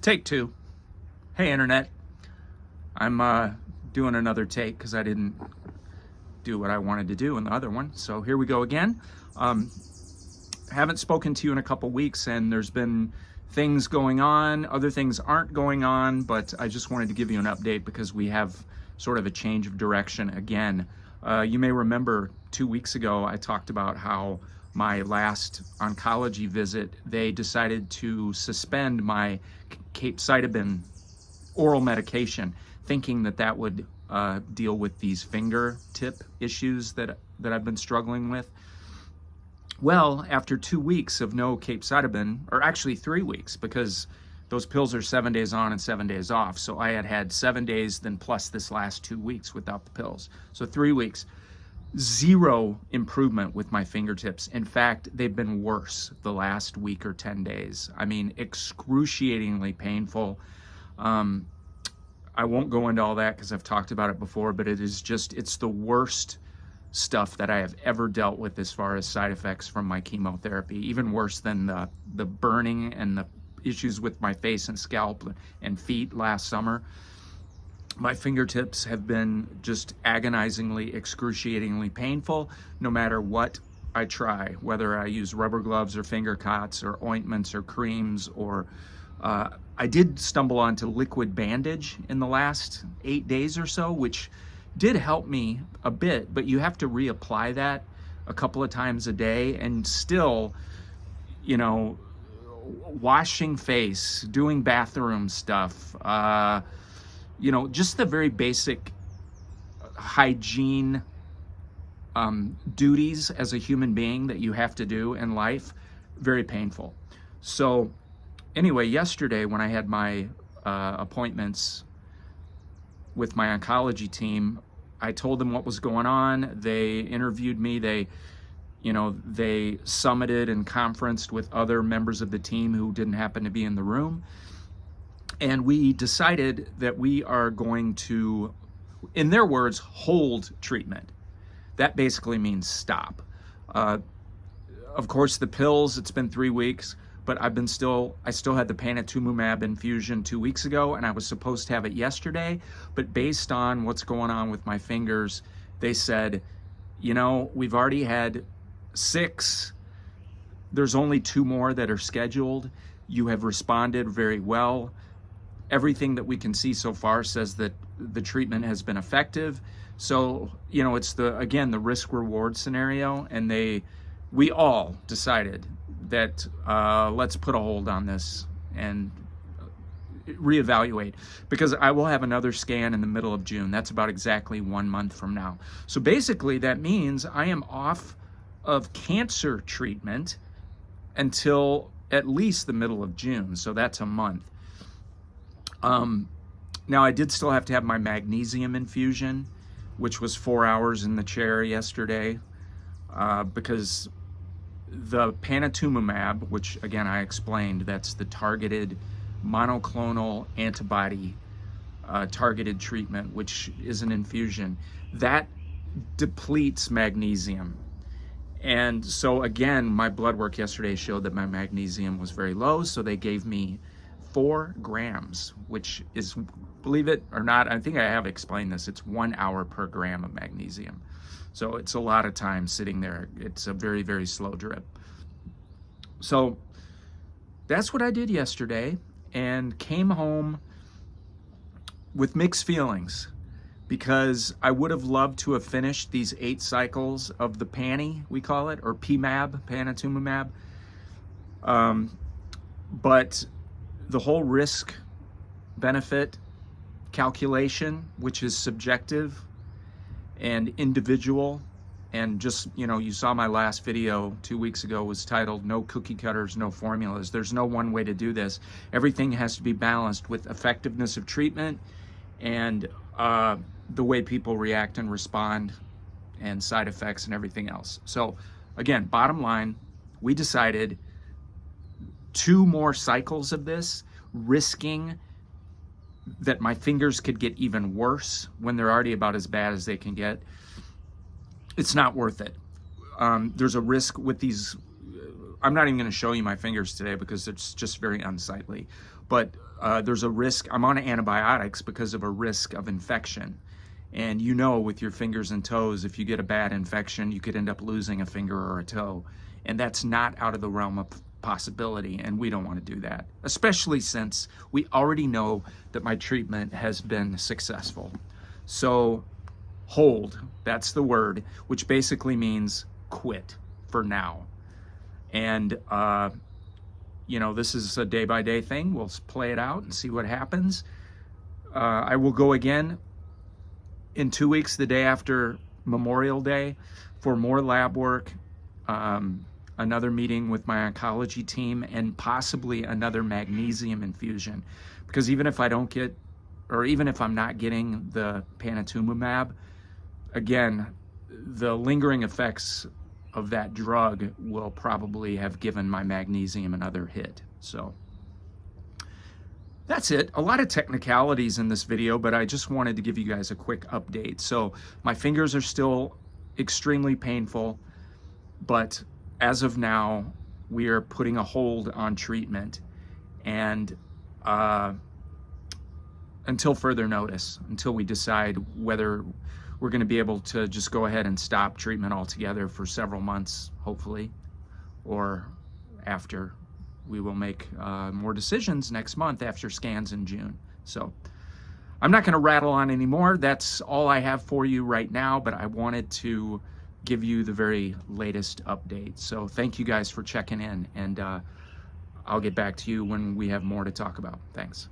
Take two. Hey, Internet. I'm doing another take because I didn't do what I wanted to do in the other one. So here we go again. Haven't spoken to you in a couple weeks, and there's been things going on. Other things aren't going on, but I just wanted to give you an update because we have sort of a change of direction again. You may remember 2 weeks ago I talked about how my last oncology visit, they decided to suspend my capecitabine oral medication, thinking that that would deal with these fingertip issues that I've been struggling with. Well, after 2 weeks of no capecitabine, or actually 3 weeks, because those pills are 7 days on and 7 days off. So I had 7 days, then plus this last 2 weeks without the pills. So 3 weeks. Zero improvement with my fingertips. In fact, they've been worse the last week or 10 days. I mean, excruciatingly painful. I won't go into all that because I've talked about it before, but it's the worst stuff that I have ever dealt with as far as side effects from my chemotherapy, even worse than the burning and the issues with my face and scalp and feet last summer. My fingertips have been just agonizingly, excruciatingly painful no matter what I try, whether I use rubber gloves or finger cots or ointments or creams or I did stumble onto liquid bandage in the last 8 days or so, which did help me a bit, but you have to reapply that a couple of times a day, and still, you know, washing face, doing bathroom stuff, you know, just the very basic hygiene duties as a human being that you have to do in life, very painful. So anyway, yesterday when I had my appointments with my oncology team, I told them what was going on. They interviewed me. They summited and conferenced with other members of the team who didn't happen to be in the room. And we decided that we are going to, in their words, hold treatment. That basically means stop. Of course, the pills, it's been 3 weeks, but I still had the panitumumab infusion 2 weeks ago, and I was supposed to have it yesterday. But based on what's going on with my fingers, they said, you know, we've already had 6. There's only 2 more that are scheduled. You have responded very well. Everything that we can see so far says that the treatment has been effective. So, you know, it's the risk-reward scenario, and we all decided that let's put a hold on this and reevaluate, because I will have another scan in the middle of June. That's about exactly 1 month from now. So basically that means I am off of cancer treatment until at least the middle of June. So that's a month. Now I did still have to have my magnesium infusion, which was 4 hours in the chair yesterday, because the panitumumab, which again I explained, that's the targeted monoclonal antibody targeted treatment, which is an infusion, that depletes magnesium. And so again, my blood work yesterday showed that my magnesium was very low, so they gave me 4 grams, which is, believe it or not, I think I have explained this, it's 1 hour per gram of magnesium. So it's a lot of time sitting there. It's a very, very slow drip. So that's what I did yesterday, and came home with mixed feelings, because I would have loved to have finished these 8 cycles of the PANI, we call it, or PMAB, panitumumab. But the whole risk benefit calculation, which is subjective and individual, and just, you know, you saw my last video 2 weeks ago was titled "No Cookie Cutters, No Formulas." There's no one way to do this. Everything has to be balanced with effectiveness of treatment and the way people react and respond and side effects and everything else. So again, bottom line, we decided 2 more cycles of this, risking that my fingers could get even worse when they're already about as bad as they can get. It's not worth it. There's a risk with these I'm not even going to show you my fingers today because it's just very unsightly. But there's a risk. I'm on antibiotics because of a risk of infection. And you know, with your fingers and toes, if you get a bad infection, you could end up losing a finger or a toe. And that's not out of the realm of possibility, and we don't want to do that, especially since we already know that my treatment has been successful. So hold, that's the word, which basically means quit for now. And you know, this is a day-by-day thing. We'll play it out and see what happens. I will go again in 2 weeks, the day after Memorial Day, for more lab work, another meeting with my oncology team, and possibly another magnesium infusion. Because even if I don't get, or even if I'm not getting the panitumumab, again, the lingering effects of that drug will probably have given my magnesium another hit. So that's it. A lot of technicalities in this video, but I just wanted to give you guys a quick update. So my fingers are still extremely painful, but as of now, we are putting a hold on treatment, and until further notice, until we decide whether we're going to be able to just go ahead and stop treatment altogether for several months, hopefully, or after. We will make more decisions next month after scans in June. So I'm not going to rattle on anymore. That's all I have for you right now, but I wanted to give you the very latest update. So thank you guys for checking in, and I'll get back to you when we have more to talk about. Thanks.